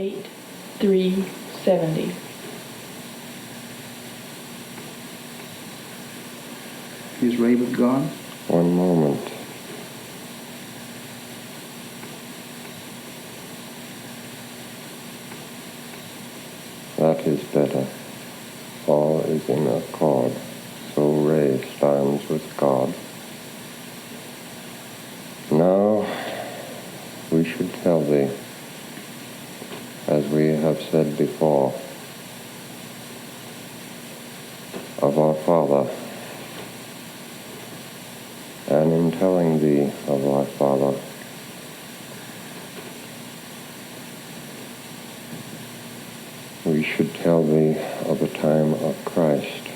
8370. Is Raven gone? One moment. That is better. All is in accord. So Ray stands with God. Now we should tell thee, as we have said before, of our Father. And in telling thee of our Father, we should tell thee of the time of Christ,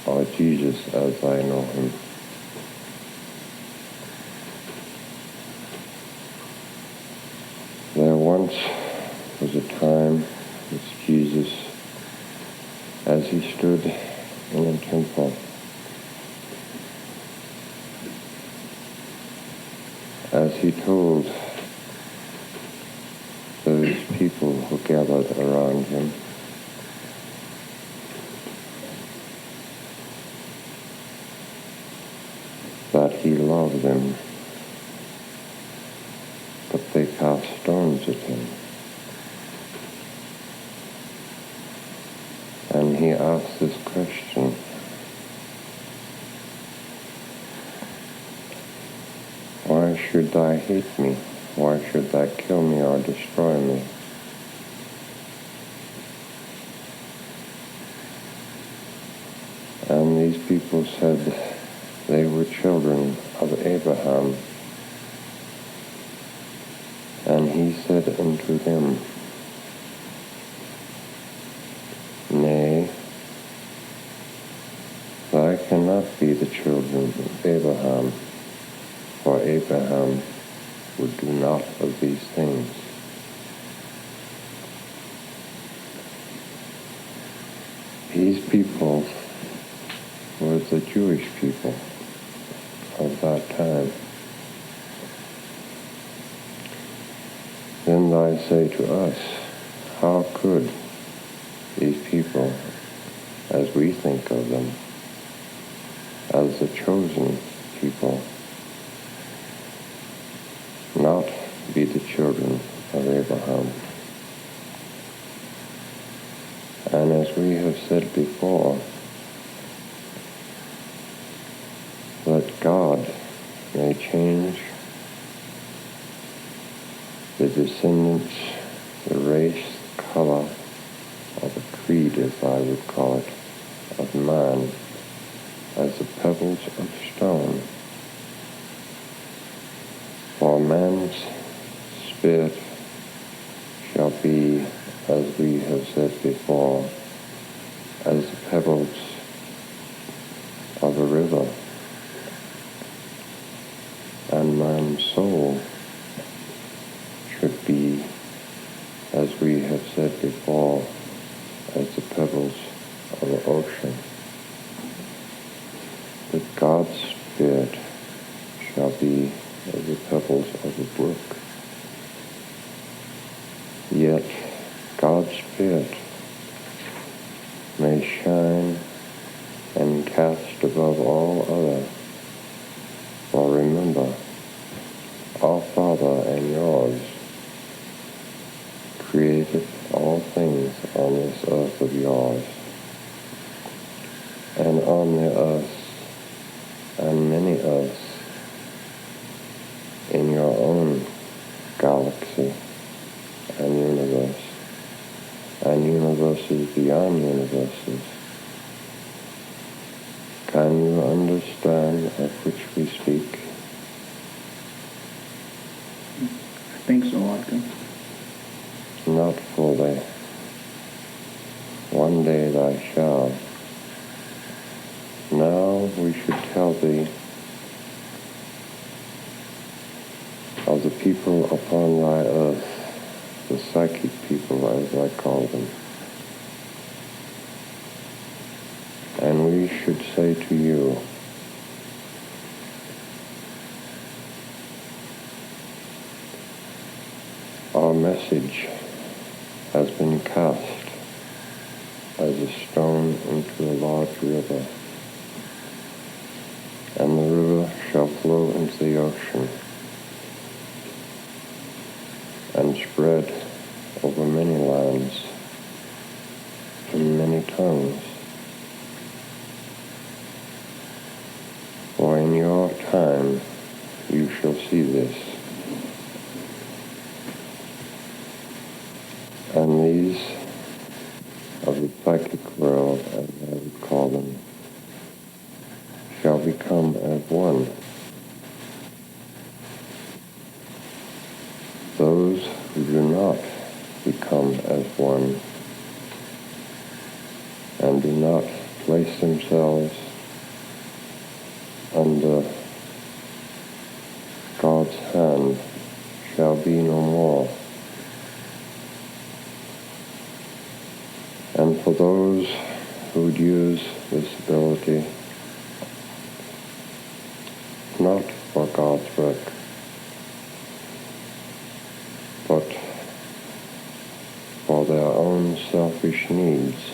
or Jesus as I know him. There once was a time which Jesus, as he stood in a temple, as he told those people who gathered around him, that he loved them, but they cast stones at him. And he asked this question: why should thou hate me? Why should thou kill me or destroy me? And these people said they were children of Abraham. And he said unto them, Nay, thou cannot be the children of Abraham, for Abraham would do not of these things. These people were the Jewish people of that time. Then I say to us, how could these people, as we think of them, as the chosen people, not be the children of Abraham? And as we have said before, that God may change the descendants, the race, the color, or the creed, as I would call it, of man, as the pebbles of stone. For man's spirit shall be, as we have said before, as the pebbles of a river, and man's soul should be, as we have said before, as the pebbles of the ocean. But God's spirit shall be as the pebbles of a brook. Yet God's spirit may shine and cast above all other. For remember, our Father and yours created all things on this earth of yours, and on the earth, and many earths, in your own galaxy and universe, and universes beyond universes. Can you understand of which we speak? I think so, Arthur. Not fully. One day thou shalt. Now we should tell thee of the people upon thy earth, the psychic people, as I call them. And we should say to you, our message cast as a stone into a large river, and the river shall flow into the ocean and spread over many lands and many tongues. For in your time you shall see this. And these of the psychic world, as I would call them, shall become as one. Those who do not become as one and do not place themselves under God's hand shall be no more. And for those who would use this ability not for God's work, but for their own selfish needs,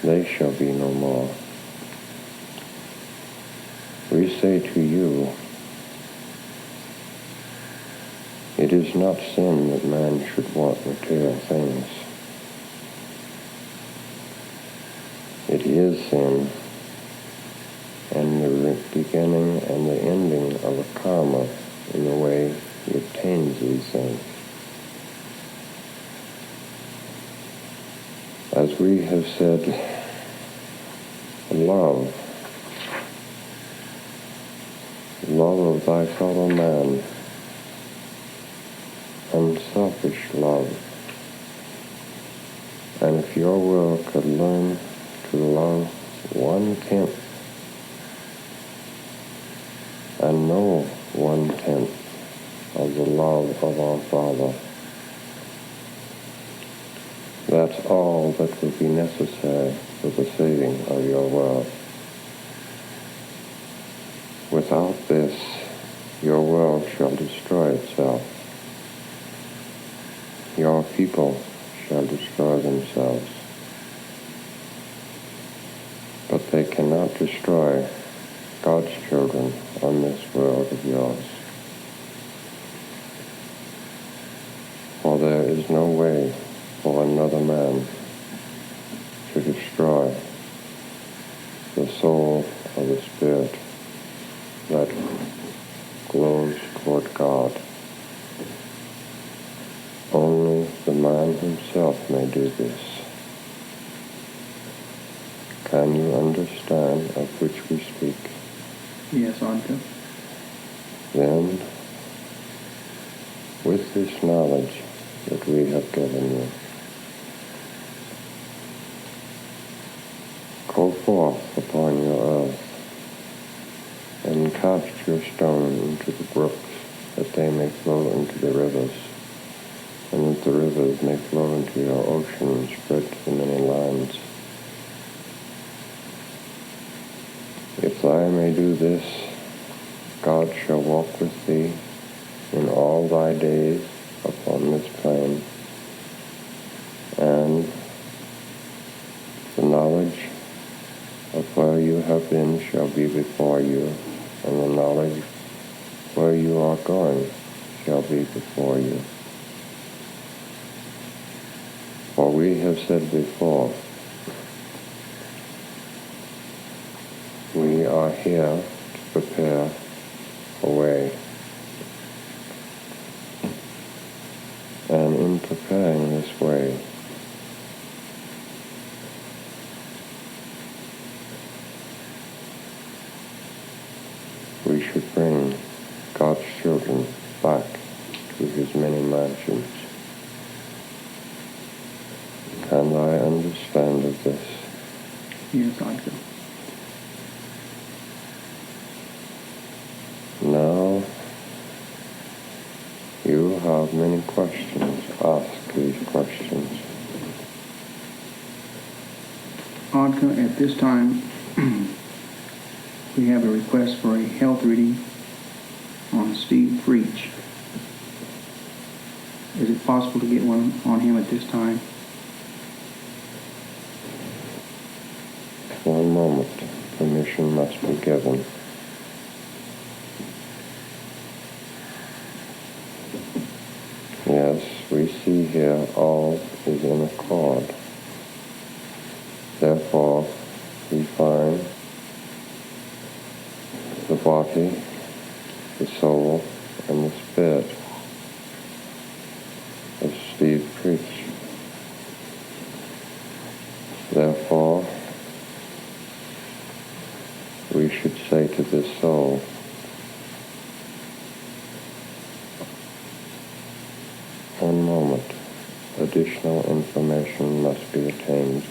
they shall be no more. We say to you, it is not sin that man should want material things. It is sin and the beginning and the ending of a karma in the way he obtains these things. As we have said, love of thy fellow man, unselfish love. And if your world could learn to love 1/10 and know 1/10 of the love of our Father, that's all that would be necessary for the saving of your world. Without this, your world shall destroy itself. Your people shall destroy themselves. But they cannot destroy God's children on this world of yours. For there is no way for another man to destroy the soul of the Spirit that glows toward God. Only the man himself may do this. Can you understand of which we speak? Yes, Anka. Then, with this knowledge that we have given you, go forth upon your earth and cast your stone into the brooks, that they may flow into the rivers, and that the rivers may flow into your ocean and spread to the many lands. If thou may do this, God shall walk with thee in all thy days upon this plain, and the knowledge of where you have been shall be before you, and the knowledge where you are going shall be before you. For we have said before, we are here to prepare a way. And in preparing this way, we should bring God's children back to his many mansions. Can I understand of this? Yes, Anka. Now, you have many questions. Ask these questions. Anka, at this time, we have a request for a health reading on Steve Preach. Is it possible to get one on him at this time? One moment. Permission must be given. Yes, we see here all is in accord. Therefore, we find the body, the soul, and the spirit of Steve preached. Therefore, we should say to this soul, one moment, additional information must be attained.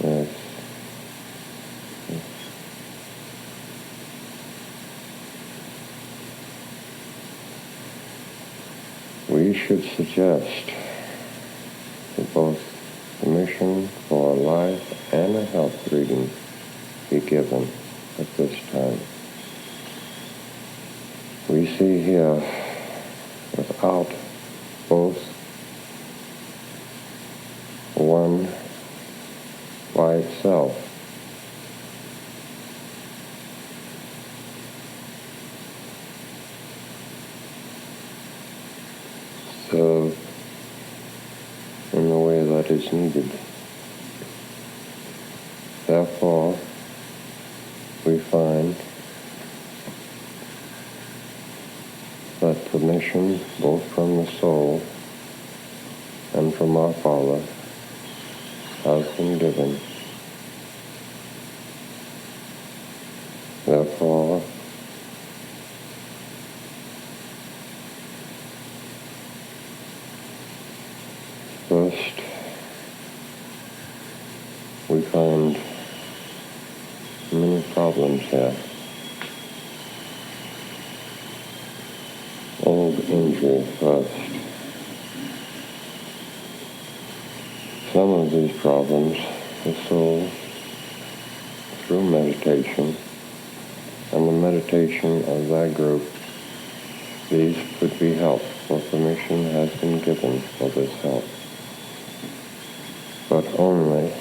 Yes. Yes. We should suggest that both permission for a life and a health reading be given at this time. We see here, without both one by itself, serve in the way that is needed. Therefore, we find that permission, both from the soul and from our Father, has been given. Therefore, first, we find many problems here. Old injury first. Some of these problems, the soul, through meditation, and the meditation of that group, these could be helped, for permission has been given for this help. But only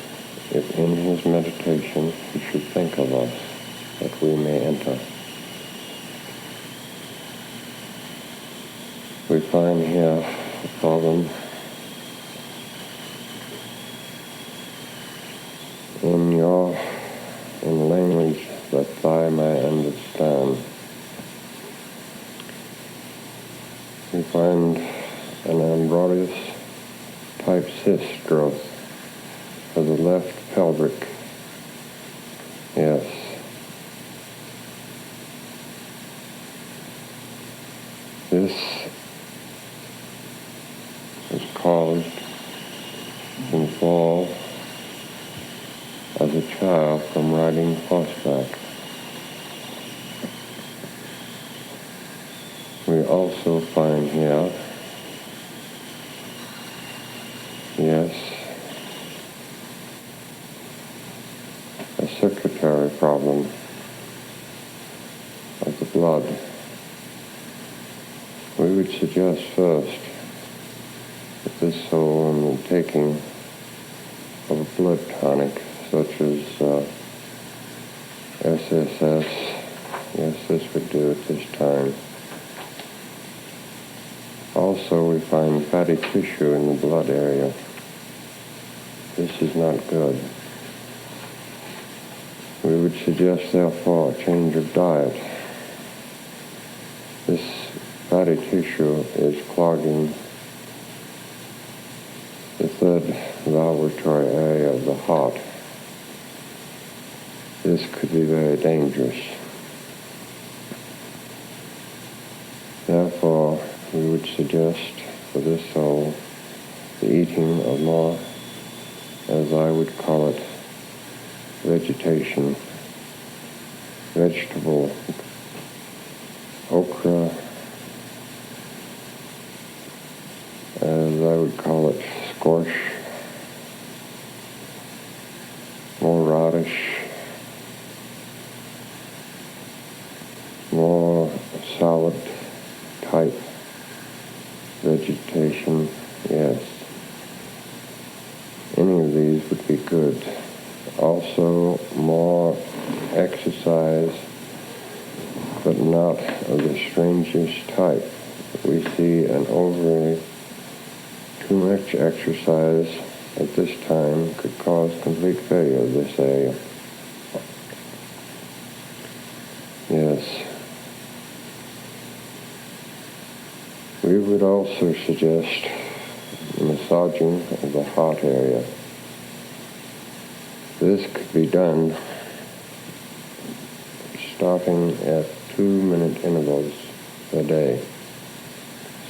if in his meditation he should think of us, that we may enter. We find here the problem in language that thou may understand. We find an embryos type cyst growth of the left pelvic. Yes. This is caused in fall as a child from riding horseback. We also find here, yes, a circulatory problem of the blood. We would suggest first that this soul, in the taking of a blood tonic, such as SSS, yes, this would do at this time. Also, we find fatty tissue in the blood area. This is not good. We would suggest, therefore, a change of diet. This fatty tissue is clogging the third valvulatory area of the heart. This could be very dangerous. Therefore, we would suggest for this soul the eating of more, as I would call it, vegetation, vegetable, okra, as I would call it, squash, more radish, exercise, but not of the strangest type. We see an overly too much exercise at this time could cause complete failure of this area. Yes. We would also suggest massaging of the heart area. This could be done starting at 2-minute intervals a day,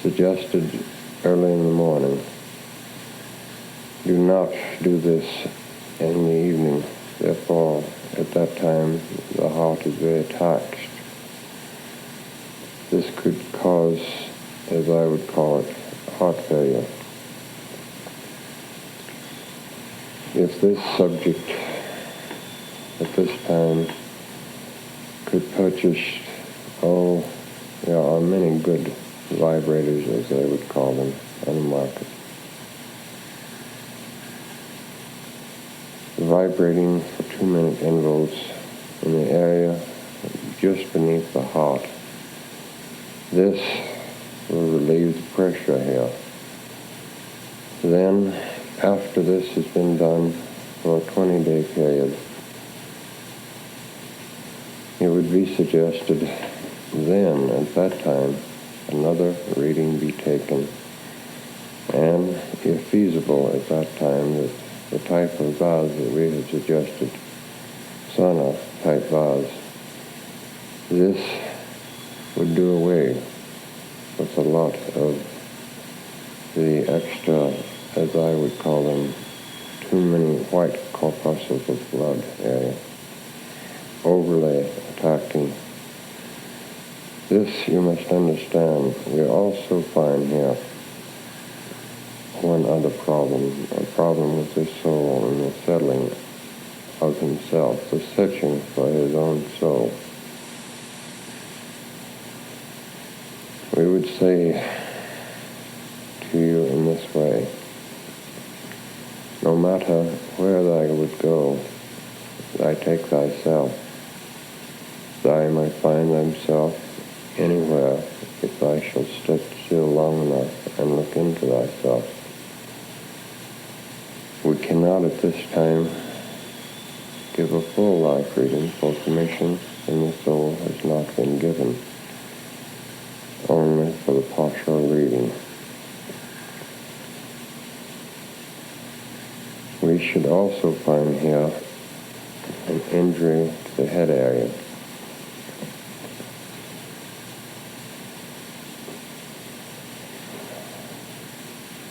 suggested early in the morning. Do not do this in the evening. Therefore, at that time, the heart is very taxed. This could cause, as I would call it, heart failure. If this subject at this time could purchase, there are many good vibrators, as they would call them, on the market. Vibrating for 2-minute intervals in the area just beneath the heart. This will relieve the pressure here. Then, after this has been done for a 20-day period, it would be suggested then, at that time, another reading be taken, and if feasible at that time, that the type of vase that we had suggested, sauna type vase, this would do away with a lot of the extra, as I would call them, too many white corpuscles of blood area, overlay attacking. This you must understand. We also find here one other problem, a problem with the soul and the settling of himself, the searching for his own soul. We would say to you in this way, no matter where thou would go, thy take thyself. Thou might find thyself anywhere if thou shalt sit still long enough and look into thyself. We cannot at this time give a full life reading for permission, and the soul has not been given, only for the partial reading. We should also find here an injury to the head area.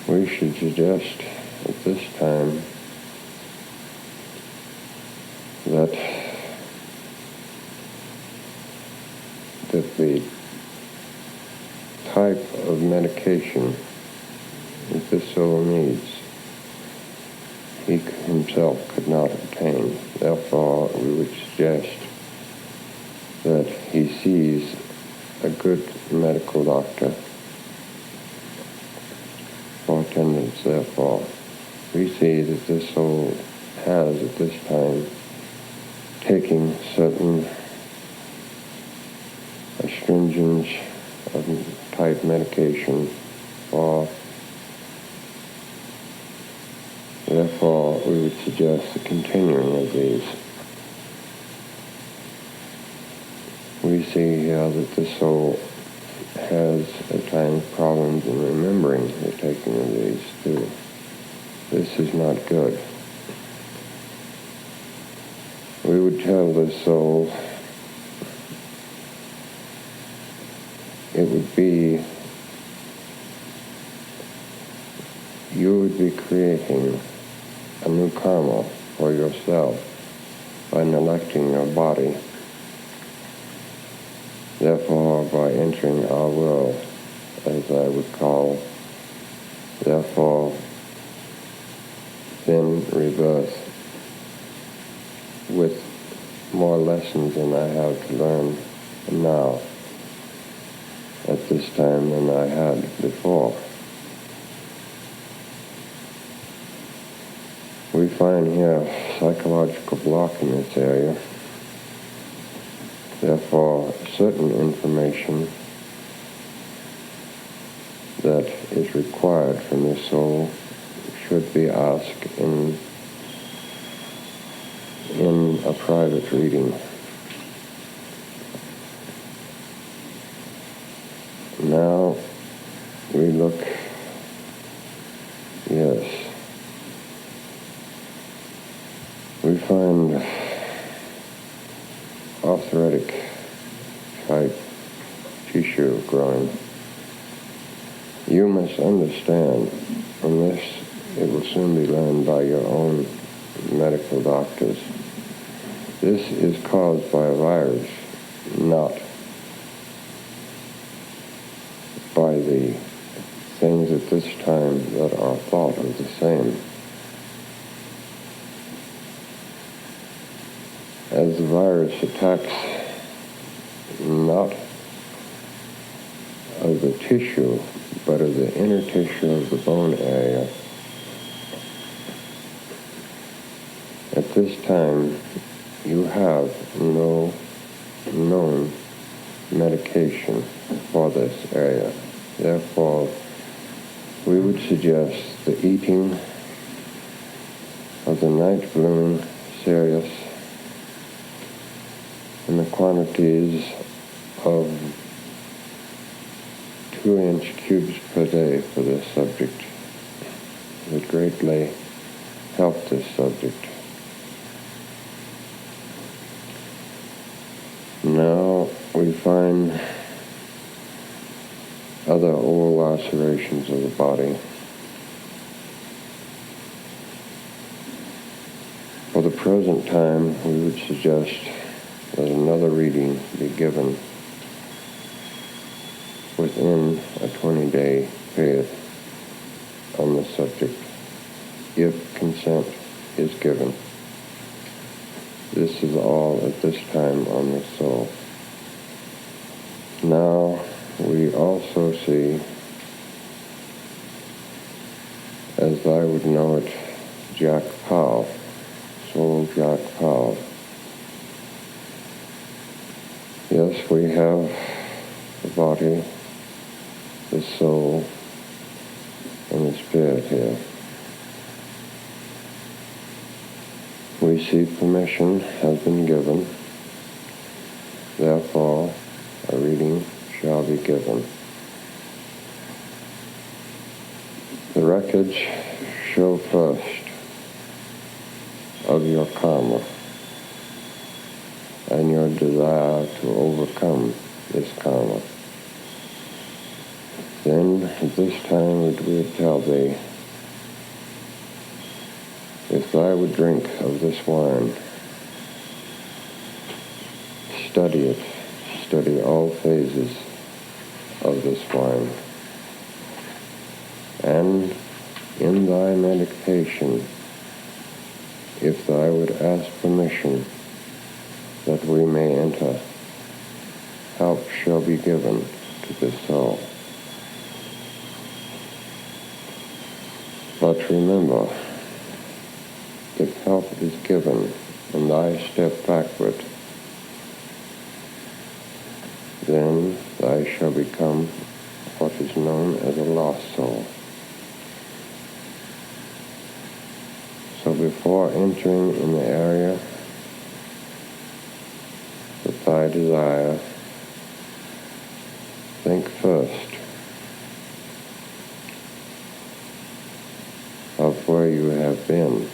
We should suggest at this time that the type of medication that this soul needs, he himself could not obtain. Therefore, we would suggest that he sees a good medical doctor for attendance. Therefore, we see that this soul has at this time taking certain astringent type medication for. Therefore, we would suggest the continuing of these. We see here that the soul has at times problems in remembering the taking of these too. This is not good. We would tell the soul it would be, you would be creating a new karma for yourself by neglecting your body. Therefore, by entering our world, as I would call, therefore, then rebirth with more lessons than I have to learn now at this time than I had before. We find here psychological block in this area. certain information that is required from the soul should be asked in a private reading. Now we look, yes, we find arthritic type tissue growing. You must understand, and this it will soon be learned by your own medical doctors, this is caused by a virus, not by the things at this time that are thought of the same. As the virus attacks not of the tissue, but of the inner tissue of the bone area, at this time you have no known medication for this area. Therefore, we would suggest the eating of the night blooming cereus in the quantities of 2-inch cubes per day for this subject would greatly help this subject. Now we find other old lacerations of the body. For the present time, we would suggest that another reading be given within a 20-day period on the subject, if consent is given. This is all at this time on the soul. Now we also see, as I would know it, Jack Powell, soul Jack Powell. Yes, we have the body, the soul, and the spirit here. We see permission has been given, therefore a reading shall be given. The records show first of your karma and your desire to overcome this karma. Then at this time we would tell thee, if thou would drink of this wine, study all phases of this wine, and in thy meditation, if thou would ask permission that we may enter, help shall be given to this soul. But remember, if help is given and thy step backward, then thou shall become what is known as a lost soul. So before entering in the area that thy desire, think first of where you have been.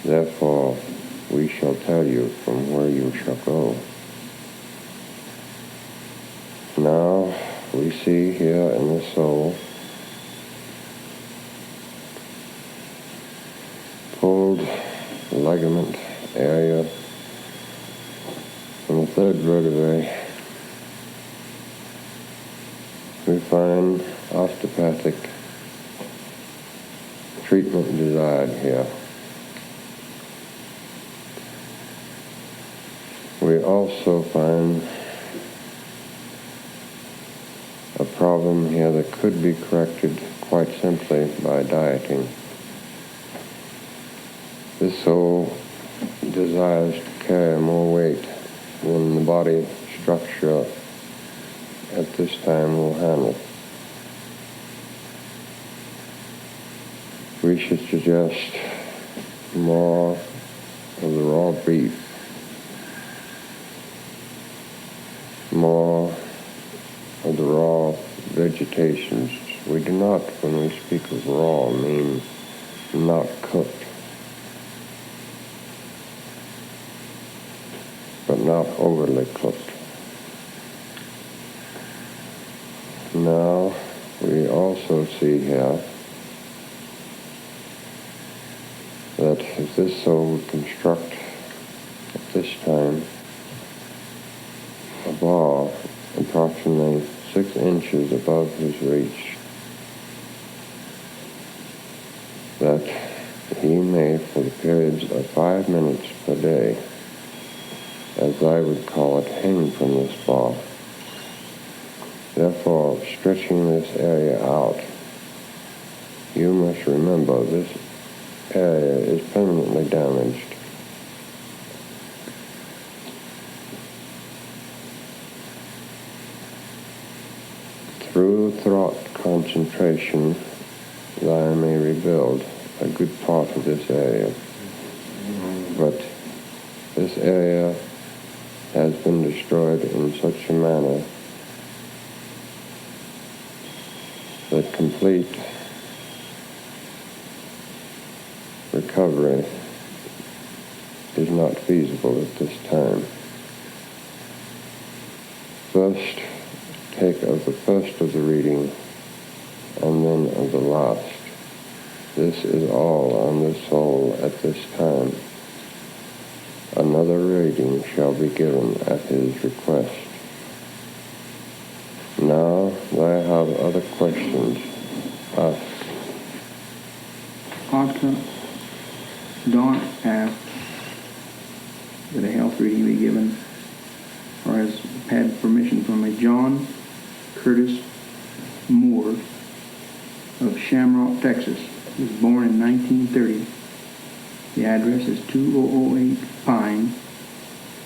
Therefore, we shall tell you from where you shall go. Now, we see here in the soul pulled ligament area from the third vertebrae. We find osteopathic treatment desired here. We also find a problem here that could be corrected quite simply by dieting. This soul desires to carry more weight than the body structure at this time will handle. We should suggest more of the raw beef, more of the raw vegetations. We do not, when we speak of raw, mean not cooked, but not overly cooked. Now, we also see here that if this soul would construct at this time a bar approximately 6 inches above his reach, that he may, for the periods of 5 minutes per day, as I would call it, hang from this bar. Therefore, stretching this area out, you must remember this area is permanently damaged. Through thought concentration, I may rebuild a good part of this area. But this area has been destroyed in such a manner that complete recovery is not feasible at this time. First, take of the first of the reading and then of the last. This is all on the soul at this time. Another reading shall be given at his request. Now, I have other questions. Ask. Oscar, Don asked that a health reading be given, or has had permission from a John Curtis Moore of Shamrock, Texas. He was born in 1930. The address is 2008 Pine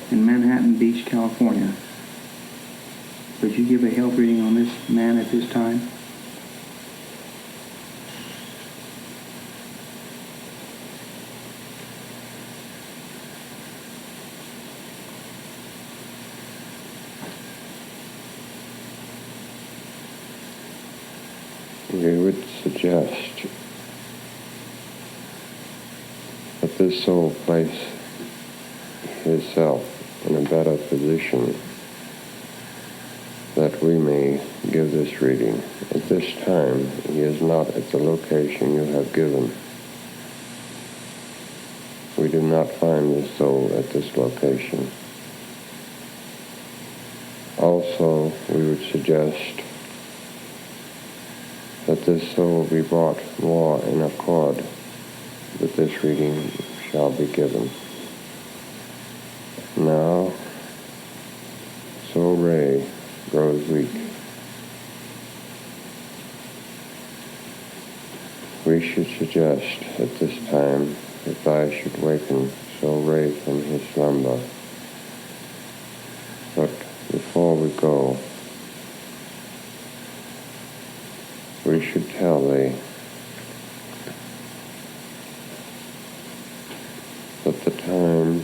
in Manhattan Beach, California. Would you give a health reading on this man at this time? We would suggest that this soul place himself in a better position that we may give this reading. At this time, he is not at the location you have given. We do not find this soul at this location. Also, we would suggest that this soul be brought more in accord that this reading shall be given. Now, Soul Ray grows weak. We should suggest at this time that I should waken Soul Ray from his slumber. But before we go, we should tell thee that the time